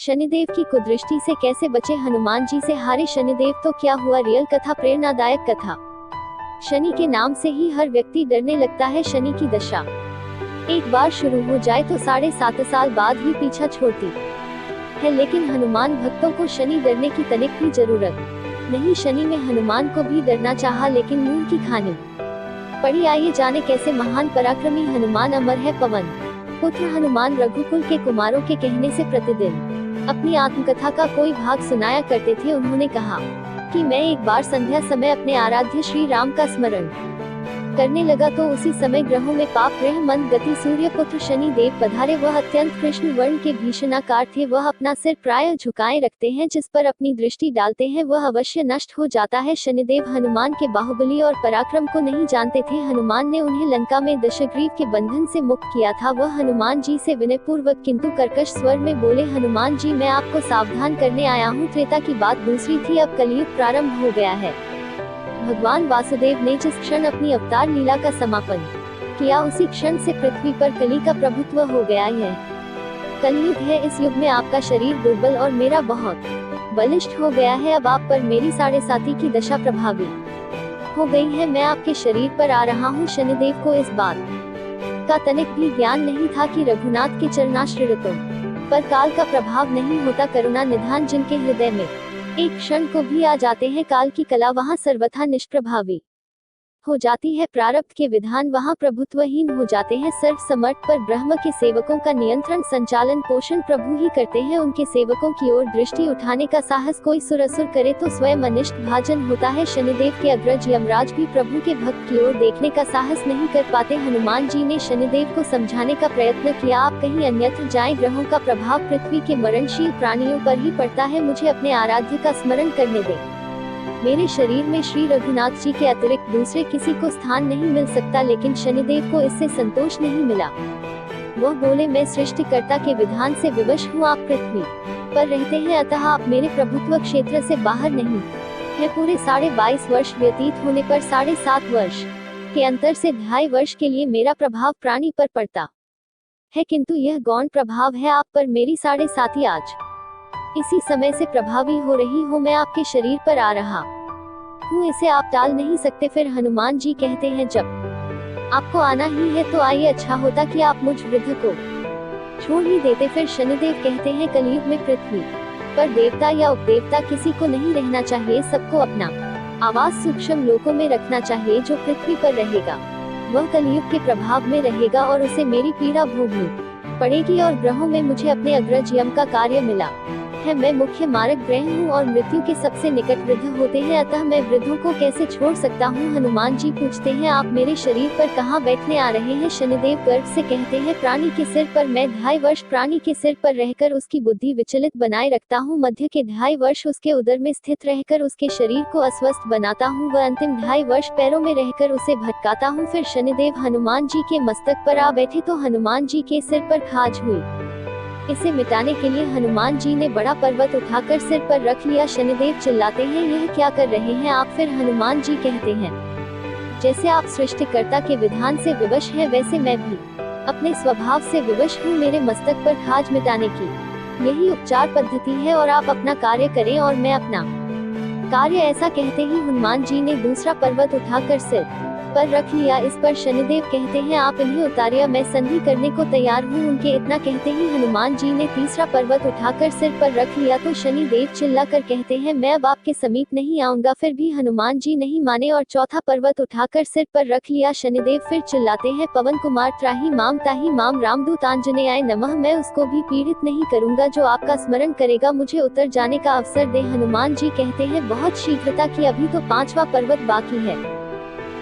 शनिदेव की कुदृष्टि से कैसे बचे, हनुमान जी से हारे शनिदेव तो क्या हुआ। रियल कथा, प्रेरणादायक कथा। शनि के नाम से ही हर व्यक्ति डरने लगता है। शनि की दशा एक बार शुरू हो जाए तो 7.5 साल बाद ही पीछा छोड़ती है, लेकिन हनुमान भक्तों को शनि डरने की तनिक भी जरूरत नहीं। शनि में हनुमान को भी डरना चाहा, लेकिन मूल की खानी पड़ी। आइए जाने कैसे। महान पराक्रमी हनुमान अमर है पवन पुत्र हनुमान रघुकुल के कुमारों के कहने से प्रतिदिन अपनी आत्मकथा का कोई भाग सुनाया करते थे। उन्होंने कहा कि मैं एक बार संध्या समय अपने आराध्य श्री राम का स्मरण करने लगा तो उसी समय ग्रहों में पाप ग्रह मंद गति सूर्य पुत्र शनि देव पधारे। वह अत्यंत कृष्ण वर्ण के भीषणाकार थे। वह अपना सिर प्रायः झुकाए रखते हैं, जिस पर अपनी दृष्टि डालते हैं वह अवश्य नष्ट हो जाता है। शनिदेव हनुमान के बाहुबली और पराक्रम को नहीं जानते थे। हनुमान ने उन्हें लंका में दशग्रीव के बंधन से मुक्त किया था। वह हनुमान जी से विनय पूर्वक किंतु कर्कश स्वर में बोले, हनुमान जी मैं आपको सावधान करने आया हूँ। त्रेता की बात दूसरी थी, अब कलयुग प्रारंभ हो गया है। भगवान वासुदेव ने जिस क्षण अपनी अवतार लीला का समापन किया, उसी क्षण से पृथ्वी पर कली का प्रभुत्व हो गया है। कलयुग है। इस युग में आपका शरीर दुर्बल और मेरा बहुत बलिष्ठ हो गया है। अब आप पर मेरी 7.5 की दशा प्रभावी हो गई है। मैं आपके शरीर पर आ रहा हूँ। शनिदेव को इस बात का तनिक भी ज्ञान नहीं था कि रघुनाथ के चरणाश्रितों पर काल का प्रभाव नहीं होता। करुणा निधान जिनके हृदय में एक क्षण को भी आ जाते हैं, काल की कला वहाँ सर्वथा निष्प्रभावी हो जाती है। प्रारब्ध के विधान वहाँ प्रभुत्वहीन हो जाते हैं। सर्व समर्थ पर ब्रह्म के सेवकों का नियंत्रण संचालन पोषण प्रभु ही करते हैं। उनके सेवकों की ओर दृष्टि उठाने का साहस कोई सुरसुर करे तो स्वयं अनिष्ट भाजन होता है। शनिदेव के अग्रज यमराज भी प्रभु के भक्त की ओर देखने का साहस नहीं कर पाते। हनुमान जी ने शनिदेव को समझाने का प्रयत्न किया, आप कहीं अन्यत्र जाएं। ग्रहों का प्रभाव पृथ्वी के मरणशील प्राणियों पर ही पड़ता है। मुझे अपने आराध्य का स्मरण करने दें। मेरे शरीर में श्री रघुनाथ जी के अतिरिक्त दूसरे किसी को स्थान नहीं मिल सकता। लेकिन शनिदेव को इससे संतोष नहीं मिला। वह बोले, मैं सृष्टिकर्ता के विधान से विवश हूँ। आप पृथ्वी पर रहते हैं, अतः आप मेरे प्रभुत्व क्षेत्र से बाहर नहीं है। पूरे 22.5 वर्ष व्यतीत होने पर 7.5 वर्ष के अंतर से 2.5 वर्ष के लिए मेरा प्रभाव प्राणी पर पड़ता है, किंतु यह गौण प्रभाव है। आप पर मेरी 7.5 आज इसी समय से प्रभावी हो रही हो। मैं आपके शरीर पर आ रहा हूँ, इसे आप टाल नहीं सकते। फिर हनुमान जी कहते हैं, जब आपको आना ही है तो आइए, अच्छा होता कि आप मुझ वृद्ध को छोड़ ही देते। फिर शनिदेव कहते हैं, कलयुग में पृथ्वी पर देवता या उपदेवता किसी को नहीं रहना चाहिए। सबको अपना आवास सूक्ष्म लोकों में रखना चाहिए। जो पृथ्वी पर रहेगा वह कलयुग के प्रभाव में रहेगा और उसे मेरी पीड़ा भोगनी पड़ेगी। और ग्रहों में मुझे अपने अग्रज यम का कार्य मिला है। मैं मुख्य मारक ग्रह हूँ और मृत्यु के सबसे निकट वृद्ध होते हैं, अतः मैं वृद्धों को कैसे छोड़ सकता हूँ। हनुमान जी पूछते हैं, आप मेरे शरीर पर कहाँ बैठने आ रहे हैं। शनिदेव गर्व से कहते हैं, प्राणी के सिर पर। मैं 2.5 वर्ष प्राणी के सिर पर रहकर उसकी बुद्धि विचलित बनाए रखता हूँ। मध्य के 2.5 वर्ष उसके उदर में स्थित रहकर उसके शरीर को अस्वस्थ बनाता हूँ। वह अंतिम 2.5 वर्ष पैरों में रहकर उसे भटकाता हूँ। फिर शनिदेव हनुमान जी के मस्तक पर आ बैठे तो हनुमान जी के सिर पर खाज हुई। इसे मिटाने के लिए हनुमान जी ने बड़ा पर्वत उठाकर सिर पर रख लिया। शनिदेव चिल्लाते हैं, यह क्या कर रहे हैं आप। फिर हनुमान जी कहते हैं, जैसे आप सृष्टिकर्ता के विधान से विवश हैं, वैसे मैं भी अपने स्वभाव से विवश हूँ। मेरे मस्तक पर खाज मिटाने की यही उपचार पद्धति है और आप अपना कार्य करें और मैं अपना कार्य। ऐसा कहते ही हनुमान जी ने दूसरा पर्वत उठाकर सिर पर रख लिया। इस पर शनिदेव कहते हैं, आप इन्हें उतारिए, मैं संधि करने को तैयार हूँ। उनके इतना कहते ही हनुमान जी ने तीसरा पर्वत उठाकर सिर पर रख लिया तो शनिदेव चिल्लाकर कहते हैं, मैं अब आपके समीप नहीं आऊंगा। फिर भी हनुमान जी नहीं माने और चौथा पर्वत उठाकर सिर पर रख लिया। शनिदेव फिर चिल्लाते हैं, पवन कुमार त्राही माम रामदूत आंजनेयाय नमः। मैं उसको भी पीड़ित नहीं करूंगा जो आपका स्मरण करेगा। मुझे उतर जाने का अवसर दे। हनुमान जी कहते हैं, बहुत शीघ्रता की, अभी तो 5वां पर्वत बाकी है।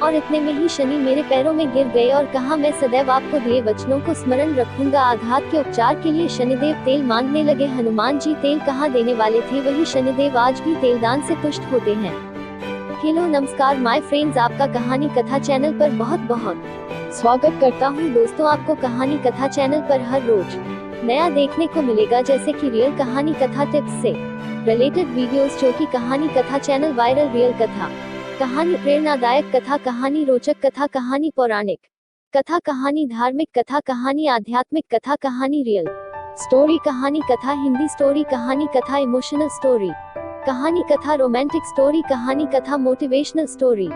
और इतने में ही शनि मेरे पैरों में गिर गए और कहा, मैं सदैव आपको दिए वचनों को स्मरण रखूंगा। आघात के उपचार के लिए शनिदेव तेल मांगने लगे। हनुमान जी तेल कहाँ देने वाले थे, वही शनिदेव आज भी तेलदान से तुष्ट होते हैं। हेलो नमस्कार माय फ्रेंड्स, आपका कहानी कथा चैनल पर बहुत बहुत स्वागत करता हूँ। दोस्तों, आपको कहानी कथा चैनल पर हर रोज नया देखने को मिलेगा, जैसे कि रियल कहानी कथा टिप्स से रिलेटेड वीडियोस, जो कि कहानी कथा चैनल वायरल रियल कथा, कहानी प्रेरणादायक कथा, कहानी रोचक कथा, कहानी पौराणिक कथा, कहानी धार्मिक कथा, कहानी आध्यात्मिक कथा, कहानी रियल स्टोरी कहानी कथा हिंदी स्टोरी कहानी कथा इमोशनल स्टोरी कहानी कथा रोमांटिक स्टोरी कहानी कथा मोटिवेशनल स्टोरी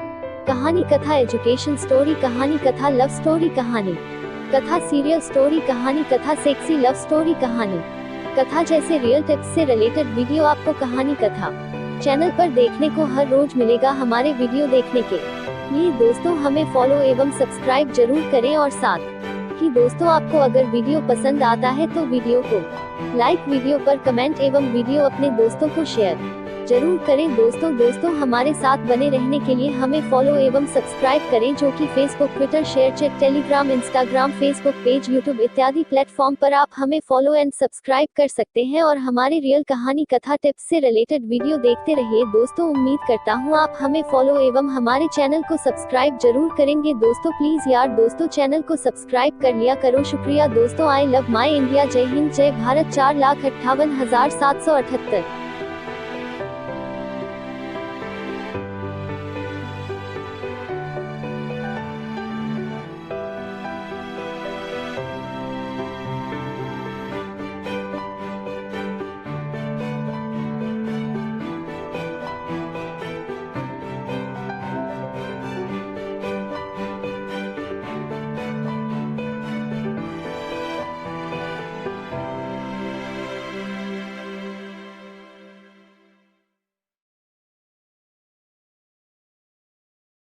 कहानी कथा एजुकेशन स्टोरी कहानी कथा लव स्टोरी कहानी कथा सीरियल स्टोरी कहानी कथा सेक्सी लव स्टोरी कहानी कथा जैसे रियल टिप्स से रिलेटेड वीडियो आपको कहानी कथा चैनल पर देखने को हर रोज मिलेगा। हमारे वीडियो देखने के लिए दोस्तों हमें फॉलो एवं सब्सक्राइब जरूर करें और साथ ही दोस्तों आपको अगर वीडियो पसंद आता है तो वीडियो को लाइक, वीडियो पर कमेंट एवं वीडियो अपने दोस्तों को शेयर जरूर करें। दोस्तों हमारे साथ बने रहने के लिए हमें फॉलो एवं सब्सक्राइब करें, जो कि Facebook, Twitter, ShareChat, Telegram, Instagram, Facebook page, YouTube इत्यादि प्लेटफॉर्म पर आप हमें फॉलो एंड सब्सक्राइब कर सकते हैं और हमारे रियल कहानी कथा टिप्स से रिलेटेड वीडियो देखते रहिए। दोस्तों उम्मीद करता हूँ आप हमें फॉलो एवं हमारे चैनल को सब्सक्राइब जरूर करेंगे। दोस्तों प्लीज यार दोस्तों चैनल को सब्सक्राइब कर लिया करो। शुक्रिया दोस्तों। I love my India. जय हिंद, जय भारत। 4,58,778